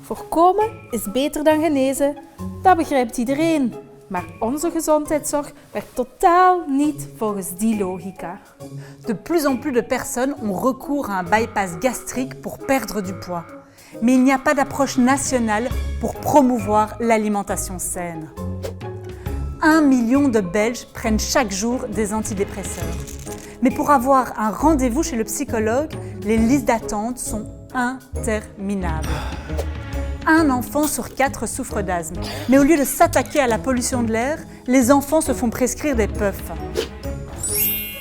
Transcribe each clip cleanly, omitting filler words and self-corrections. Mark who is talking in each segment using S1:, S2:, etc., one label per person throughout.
S1: Voorkomen is beter dan genezen, dat begrijpt iedereen. Maar onze gezondheidszorg werkt totaal niet volgens die logica.
S2: De plus en plus de personnes ont recours à un bypass gastrique pour perdre du poids. Mais il n'y a pas d'approche nationale pour promouvoir l'alimentation saine. 1 million de Belges prennent chaque jour des antidépresseurs. Mais pour avoir un rendez-vous chez le psychologue, les listes d'attente sont interminables. Un enfant sur 4 souffre d'asthme. Mais au lieu de s'attaquer à la pollution de l'air, les enfants se font prescrire des puffs.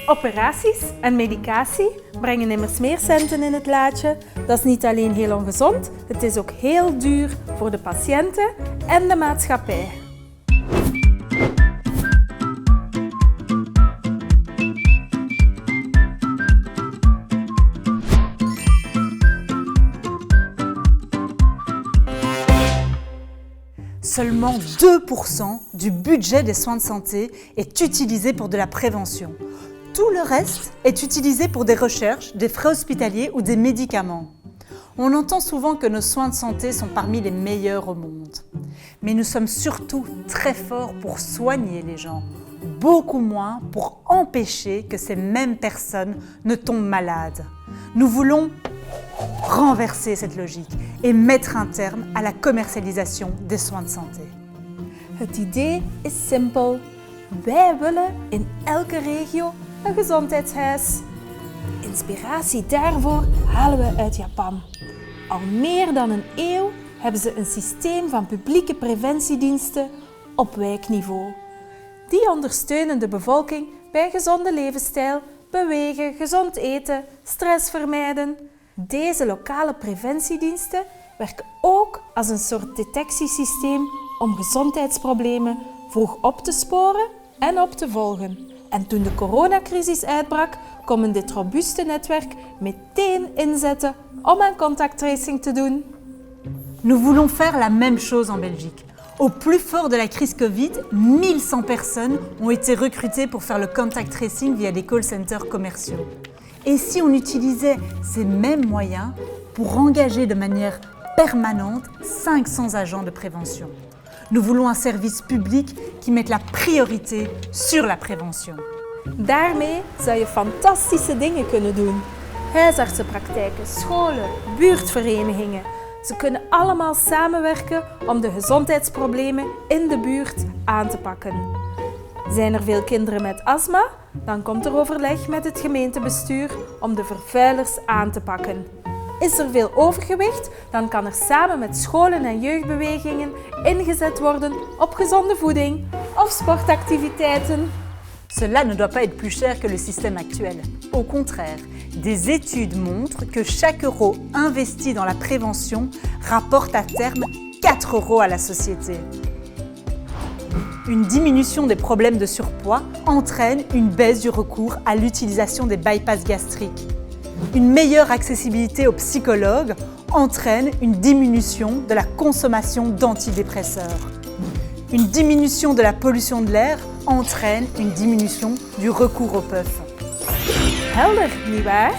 S1: Operaties en medicatie brengen immers meer centen in het laadje. Dat is niet alleen heel ongezond, het is ook heel duur voor de patiënten en de maatschappij.
S2: Seulement 2% du budget des soins de santé est utilisé pour de la prévention. Tout le reste est utilisé pour des recherches, des frais hospitaliers ou des médicaments. On entend souvent que nos soins de santé sont parmi les meilleurs au monde. Mais nous sommes surtout très forts pour soigner les gens, beaucoup moins pour empêcher que ces mêmes personnes ne tombent malades. Nous voulons renverser cette logique et mettre un terme à la commercialisation des soins de santé.
S1: Het idee is simpel. Wij willen in elke regio een gezondheidshuis. Inspiratie daarvoor halen we uit Japan. Al meer dan een eeuw hebben ze een systeem van publieke preventiediensten op wijkniveau. Die ondersteunen de bevolking bij gezonde levensstijl, bewegen, gezond eten, stress vermijden. Deze lokale preventiediensten werken ook als een soort detectiesysteem om gezondheidsproblemen vroeg op te sporen en op te volgen. En toen de coronacrisis uitbrak, kon men dit robuuste netwerk meteen inzetten om aan contacttracing te doen.
S2: Nous voulons faire la même chose en Belgique. Au plus fort de la crise Covid, 1100 personnes ont été recrutées pour faire le contact tracing via des call centers commerciaux. Et si on utilisait ces mêmes moyens pour engager de manière permanente 500 agents de prévention? Nous voulons un service public qui mette la priorité sur la prévention.
S1: Daarmee zou je fantastische dingen kunnen doen. Huisartsenpraktijken, scholen, buurtverenigingen. Ze kunnen allemaal samenwerken om de gezondheidsproblemen in de buurt aan te pakken. Zijn er veel kinderen met astma? Dan komt er overleg met het gemeentebestuur om de vervuilers aan te pakken. Is er veel overgewicht? Dan kan er samen met scholen en jeugdbewegingen ingezet worden op gezonde voeding of sportactiviteiten.
S2: Cela ne doit pas être plus cher que le système actuel. Au contraire, des études montrent que chaque euro investi dans la prévention rapporte à terme 4 euros à la société. Une diminution des problèmes de surpoids entraîne une baisse du recours à l'utilisation des bypass gastriques. Une meilleure accessibilité aux psychologues entraîne une diminution de la consommation d'antidépresseurs. Une diminution de la pollution de l'air entraîne une diminution du recours aux puffs.
S1: Helder, nietwaar?